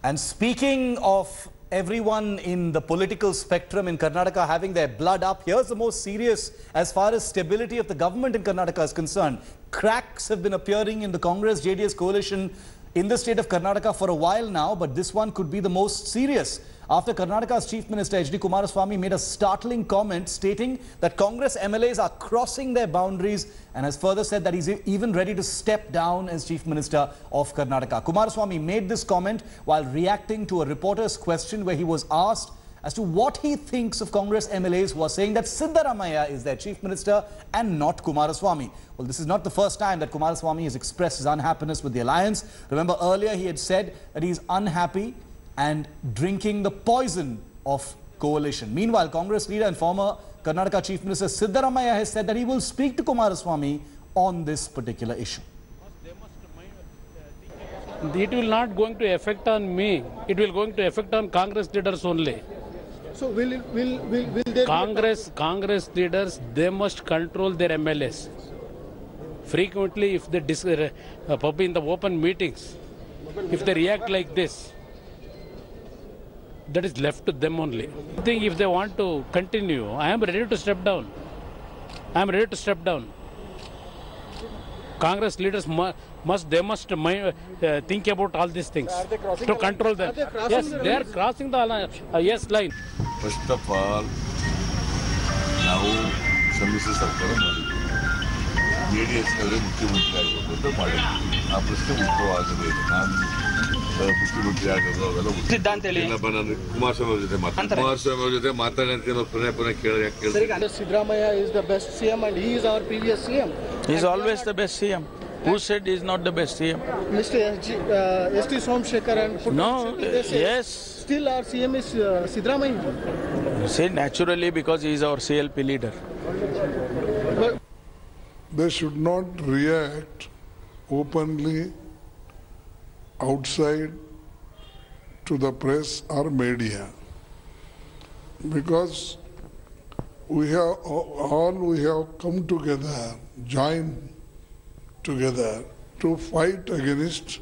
And speaking of everyone in the political spectrum in Karnataka having their blood up, here's the most serious as far as stability of the government in Karnataka is concerned. Cracks have been appearing in the Congress-JDS coalition in the state of Karnataka for a while now, but this one could be the most serious after Karnataka's Chief Minister H.D. Kumaraswamy made a startling comment stating that Congress MLAs are crossing their boundaries and has further said that he's even ready to step down as Chief Minister of Karnataka. Kumaraswamy made this comment while reacting to a reporter's question where he was asked as to what he thinks of Congress MLAs who are saying that Siddaramaiah is their Chief Minister and not Kumaraswamy. Well, this is not the first time that Kumaraswamy has expressed his unhappiness with the alliance. Remember, earlier he had said that he's unhappy and drinking the poison of coalition. Meanwhile, Congress leader and former Karnataka Chief Minister Siddaramaiah has said that he will speak to Kumaraswamy on this particular issue. It will not going to affect on me. It will going to affect on Congress leaders only. So will there Congress leaders, they must control their MLAs. Frequently, if they in the open meetings, if they react like this, that is left to them only. I think if they want to continue, I am ready to step down. I am ready to step down. Congress leaders must think about all these things to control them. Yes, they are crossing the yes line. First of all, now Samisa Sarkara ಮಾಡಿದ್ವಿ. JDS ನವರೇ ಮುಖ್ಯಮಂತ್ರಿ ಆಗಬೇಕು ಅಂತ ಮಾಡಿದ್ವಿ. ಆ ಪ್ರಶ್ನೆ ಉದ್ಭವವಾಗಬೇಕು. ನಾನು ಮುಖ್ಯಮಂತ್ರಿ ಆಗೋದು ಅವೆಲ್ಲ ಸಿದ್ಧಾಂತ ಹೇಳಿ. ನಾನು ಕುಮಾರಸ್ವಾಮಿ ಅವ್ರ ಜೊತೆ ಮಾತಾಡಂತ ಪುನಃ ಕೇಳಿದ್ರೆ Siddaramaiah is the best CM and he is our previous CM. He is always the best CM. Who said he is not the best CM? Mr. S.T. Somashekar and No, yes. Still our CM is Siddaramaiah. You say naturally because he is our CLP leader. They should not react openly outside to the press or media, because we have come together, joined together to fight against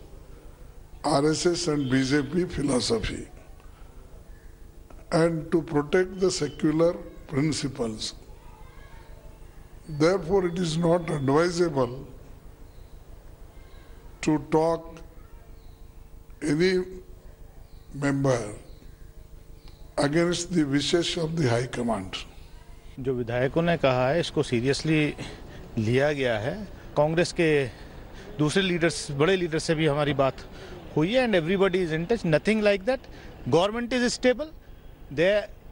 RSS and BJP philosophy and to protect the secular principles. Therefore, it is not advisable to talk any member against the wishes of the High Command. जो विधायकों ने कहा है इसको seriously लिया गया है. कांग्रेस के दूसरे लीडर्स, बड़े लीडर से भी हमारी बात हुई है and everybody is in touch. Nothing like that. Government is stable.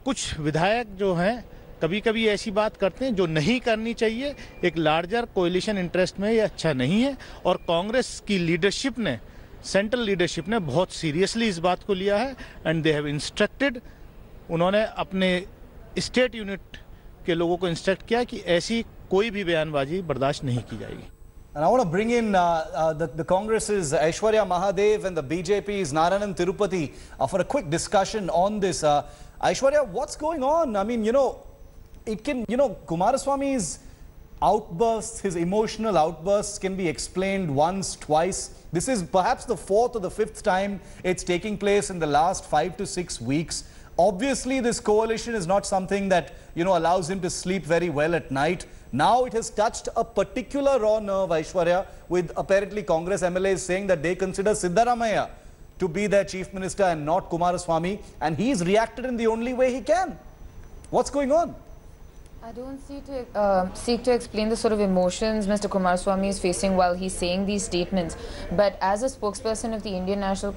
कुछ विधायक जो हैं कभी कभी ऐसी बात करते हैं जो नहीं करनी चाहिए. एक लार्जर कोएलिशन इंटरेस्ट में ये अच्छा नहीं है और कांग्रेस की लीडरशिप ने, सेंट्रल लीडरशिप ने बहुत सीरियसली इस बात को लिया है एंड दे हैव इंस्ट्रक्टेड. उन्होंने अपने स्टेट यूनिट के लोगों को इंस्ट्रक्ट किया कि ऐसी कोई भी बयानबाजी बर्दाश्त नहीं की जाएगी. And I want to bring in the Congress's Aishwarya Mahadev and the BJP's Narayanan Tirupati for a quick discussion on this. Aishwarya, what's going on? I mean, Kumaraswamy's outbursts, his emotional outbursts can be explained once, twice. This is perhaps the fourth or the fifth time it's taking place in the last 5 to 6 weeks. Obviously, this coalition is not something that, allows him to sleep very well at night. Now it has touched a particular raw nerve, Aishwarya, with apparently Congress MLAs saying that they consider Siddaramaiah to be their Chief Minister and not Kumaraswamy, and he's reacted in the only way he can. What's going on? I don't seek to explain the sort of emotions Mr. Kumaraswamy is facing while he's saying these statements. But as a spokesperson of the Indian National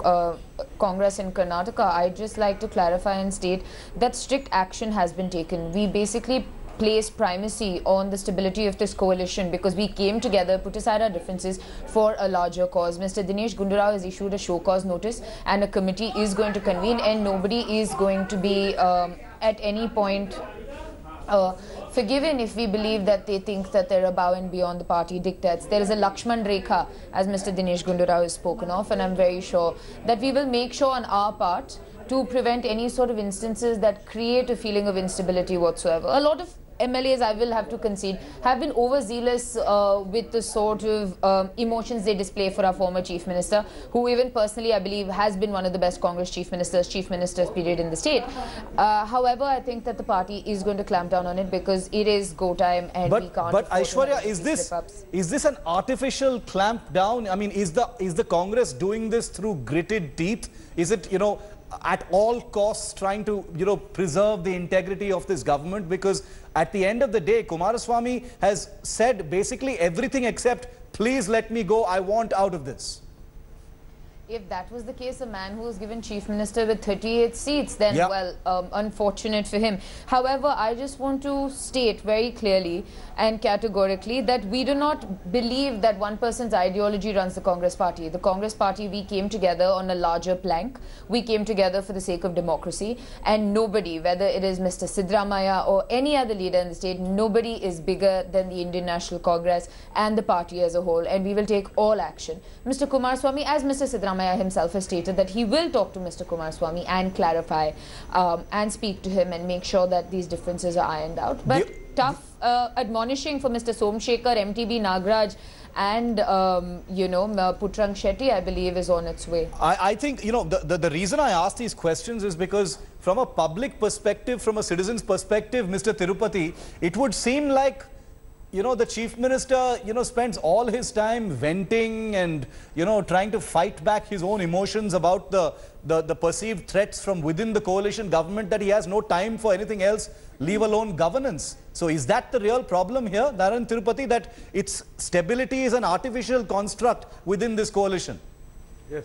Congress in Karnataka, I'd just like to clarify and state that strict action has been taken. We basically placed primacy on the stability of this coalition because we came together, put aside our differences for a larger cause. Mr. Dinesh Gundurao has issued a show cause notice and a committee is going to convene and nobody is going to be at any point forgiven if we believe that they think that they're above and beyond the party dictates. There is a Lakshman Rekha, as Mr. Dinesh Gundurao has spoken of, and I'm very sure that we will make sure on our part to prevent any sort of instances that create a feeling of instability whatsoever. A lot of MLAs, I will have to concede, have been overzealous with the sort of emotions they display for our former Chief Minister, who even personally, I believe, has been one of the best Congress Chief Ministers period in the state. However, I think that the party is going to clamp down on it because it is go time and we can't. But Aishwarya, is this an artificial clamp down? I mean, is the Congress doing this through gritted teeth? Is it, you know, at all costs trying to, you know, preserve the integrity of this government? Because at the end of the day, Kumaraswamy has said basically everything except, please let me go, I want out of this. If that was the case, a man who was given Chief Minister with 38 seats, then, well, unfortunate for him. However, I just want to state very clearly and categorically that we do not believe that one person's ideology runs the Congress party. The Congress party, we came together on a larger plank. We came together for the sake of democracy. And nobody, whether it is Mr. Siddaramaiah or any other leader in the state, nobody is bigger than the Indian National Congress and the party as a whole. And we will take all action. Mr. Kumaraswamy, as Mr. Siddaramaiah himself has stated, that he will talk to Mr. Kumaraswamy and clarify and speak to him and make sure that these differences are ironed out. But tough admonishing for Mr. Somashekar, MTB Nagraj and, you know, Putrang Shetty, I believe, is on its way. I think, you know, the reason I ask these questions is because from a public perspective, from a citizen's perspective, Mr. Tirupati, it would seem like, you know, the Chief Minister, you know, spends all his time venting and, you know, trying to fight back his own emotions about the perceived threats from within the coalition government, that he has no time for anything else, leave alone governance. So is that the real problem here, Narayan Tirupati, that its stability is an artificial construct within this coalition? Yes.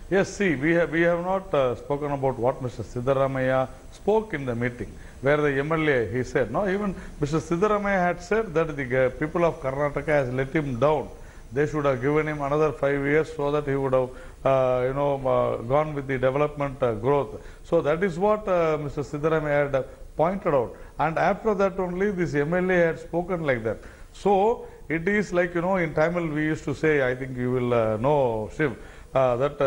Yes, see, we have not spoken about what Mr. Siddaramaiah spoke in the meeting, where the MLA, he said, no, even Mr. Siddaramaiah had said that the people of Karnataka has let him down. They should have given him another 5 years so that he would have, you know, gone with the development growth. So that is what Mr. Siddaramaiah had pointed out. And after that only this MLA had spoken like that. So it is like, you know, in Tamil we used to say, I think you will know, Shiv, that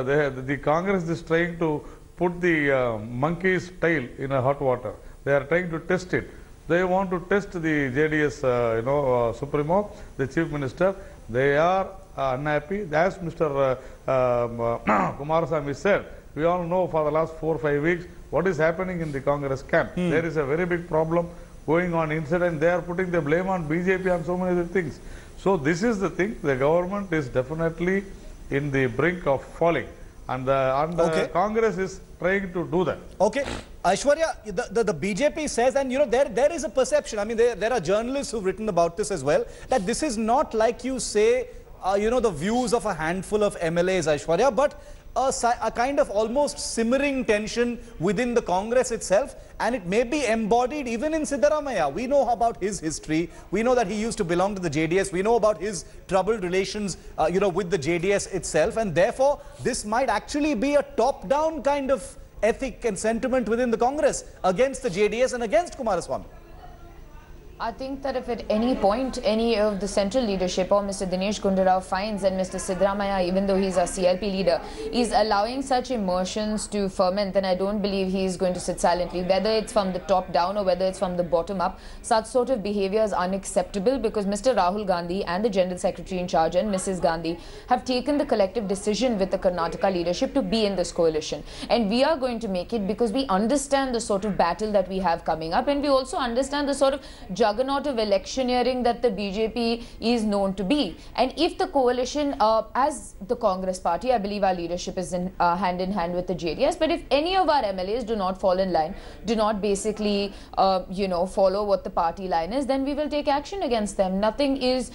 the Congress is trying to put the monkey's tail in a hot water. They are trying to test it. They want to test the JDS, you know, Supremo, the Chief Minister. They are unhappy. As Mr. Kumaraswamy said, we all know for the last 4 or 5 weeks what is happening in the Congress camp. There is a very big problem going on inside, and they are putting the blame on BJP and so many other things. So this is the thing. The government is definitely in the brink of falling, and the Congress is trying to do that. Okay. Aishwarya, the BJP says, and you know, there is a perception, I mean, there are journalists who've written about this as well, that this is not like you say, you know, the views of a handful of MLAs, Aishwarya, but a kind of almost simmering tension within the Congress itself, and it may be embodied even in Siddaramaiah. We know about his history. We know that he used to belong to the JDS. We know about his troubled relations, you know, with the JDS itself, and therefore this might actually be a top-down kind of ethic and sentiment within the Congress against the JDS and against Kumaraswamy. I think that if at any point any of the central leadership or Mr. Dinesh Gundurao finds that Mr. Siddaramaiah, even though he's a CLP leader, is allowing such emotions to ferment, then I don't believe he is going to sit silently. Whether it's from the top down or whether it's from the bottom up, such sort of behavior is unacceptable, because Mr. Rahul Gandhi and the General Secretary in charge and Mrs. Gandhi have taken the collective decision with the Karnataka leadership to be in this coalition. And we are going to make it because we understand the sort of battle that we have coming up, and we also understand the sort of juggernaut of electioneering that the BJP is known to be. And if the coalition, as the Congress party, I believe our leadership is in hand with the JDS, but if any of our MLAs do not fall in line, do not basically, you know, follow what the party line is, then we will take action against them. Nothing is...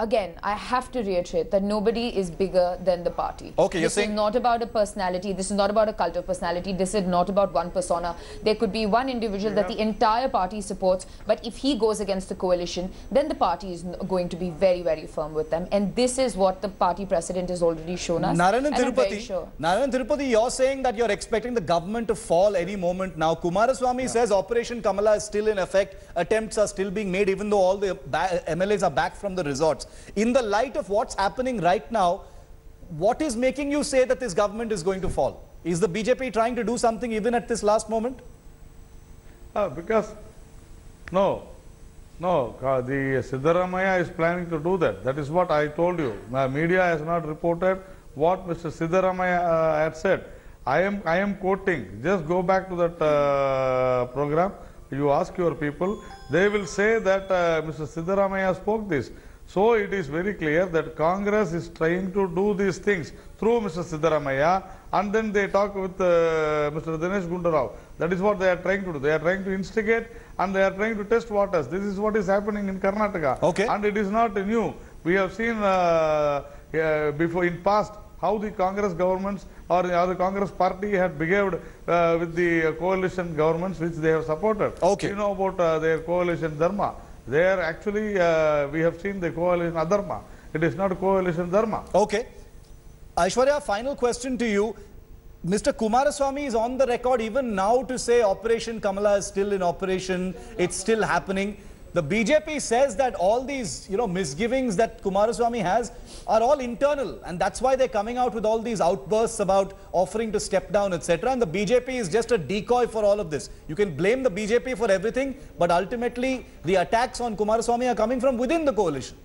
Again, I have to reiterate that nobody is bigger than the party. Okay, this is not about a personality. This is not about a cult of personality. This is not about one persona. There could be one individual that the entire party supports, but if he goes against the coalition, then the party is going to be very, very firm with them. And this is what the party president has already shown us. Narayan Tirupati, you're saying that you're expecting the government to fall any moment now. Kumaraswamy says Operation Kamala is still in effect. Attempts are still being made, even though all the MLAs are back from the resorts. In the light of what's happening right now, what is making you say that this government is going to fall? Is the BJP trying to do something even at this last moment? Because, no, the Siddaramaiah is planning to do that. That is what I told you. Media has not reported what Mr. Siddaramaiah had said. I am quoting. Just go back to that program. You ask your people. They will say that Mr. Siddaramaiah spoke this. So it is very clear that Congress is trying to do these things through Mr. Siddaramaiah, and then they talk with Mr. Dinesh Gundarao. That is what they are trying to do. They are trying to instigate and they are trying to test waters. This is what is happening in Karnataka. Okay. And it is not new. We have seen before in past how the Congress governments or the Congress party had behaved with the coalition governments which they have supported. Okay. You know about their coalition dharma. There actually we have seen the coalition adharma. It is not coalition dharma. Okay. Aishwarya, final question to you. Mr. Kumaraswamy is on the record even now to say Operation Kamala is still in operation. It's still happening. The BJP says that all these, misgivings that Kumaraswamy has are all internal, and that's why they're coming out with all these outbursts about offering to step down, etc. And the BJP is just a decoy for all of this. You can blame the BJP for everything, but ultimately the attacks on Kumaraswamy are coming from within the coalition.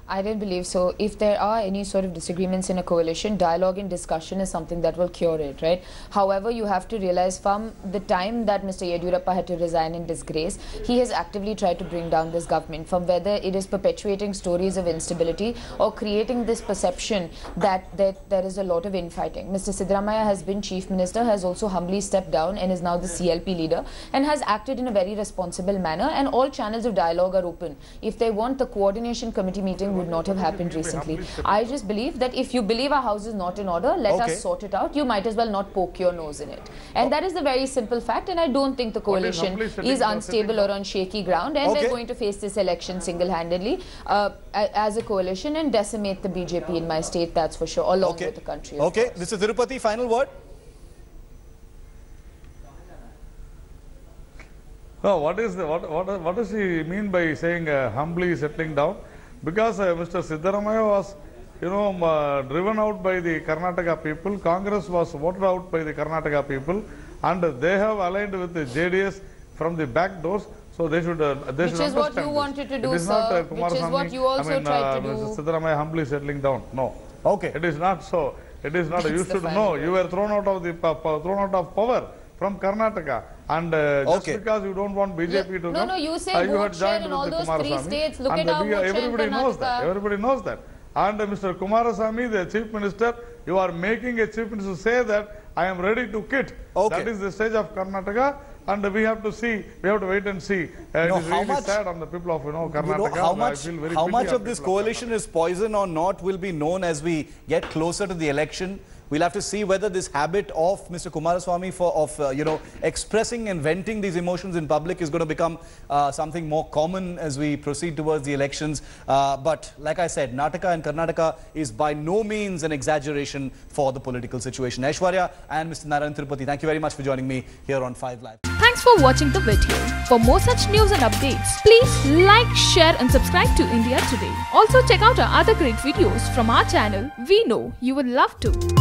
I don't believe so. If there are any sort of disagreements in a coalition, dialogue and discussion is something that will cure it, right? However, you have to realize from the time that Mr. Yediyurappa had to resign in disgrace, he has actively tried to bring down this government, from whether it is perpetuating stories of instability or creating this perception that there is a lot of infighting. Mr. Siddaramaiah has been Chief Minister, has also humbly stepped down and is now the CLP leader and has acted in a very responsible manner, and all channels of dialogue are open. If they want, the coordination committee meeting would not have happened recently. I just believe that if you believe our house is not in order, let us sort it out. You might as well not poke your nose in it. And that is the very simple fact, and I don't think the coalition is unstable or on shaky ground, and they're going to face this election single-handedly as a coalition and decimate the BJP in my state, that's for sure, along with the country. Okay, Mr. Tirupati, final word? No, what does he mean by saying humbly settling down? Because Mr. Siddaramaiah was, driven out by the Karnataka people. Congress was voted out by the Karnataka people, and they have aligned with the JDS from the back doors. So they should understand. Which is what you wanted to do, sir. Which is what you also tried to do. Mr. Siddaramaiah humbly settling down. No. Okay. It is not so. It is not. You should know. You were thrown out of power from Karnataka, and just because you don't want BJP to come, you say vote share in all those 3 states. Look at our vote share in everybody knows that. Everybody knows that. And Mr. Kumaraswamy, the Chief Minister, you are making a Chief Minister say that I am ready to quit. That is the stage of Karnataka, and we have to see. We have to wait and see. It is really sad on the people of Karnataka. How much of this coalition is poison or not will be known as we get closer to the election. We'll have to see whether this habit of Mr. Kumaraswamy of expressing and venting these emotions in public is going to become something more common as we proceed towards the elections. But like I said, Nataka and Karnataka is by no means an exaggeration for the political situation. Aishwarya and Mr. Narayan Tirupati, thank you very much for joining me here on 5 Live. Thanks for watching the video. For more such news and updates, please like, share and subscribe to India Today. Also check out our other great videos from our channel. We know you would love to.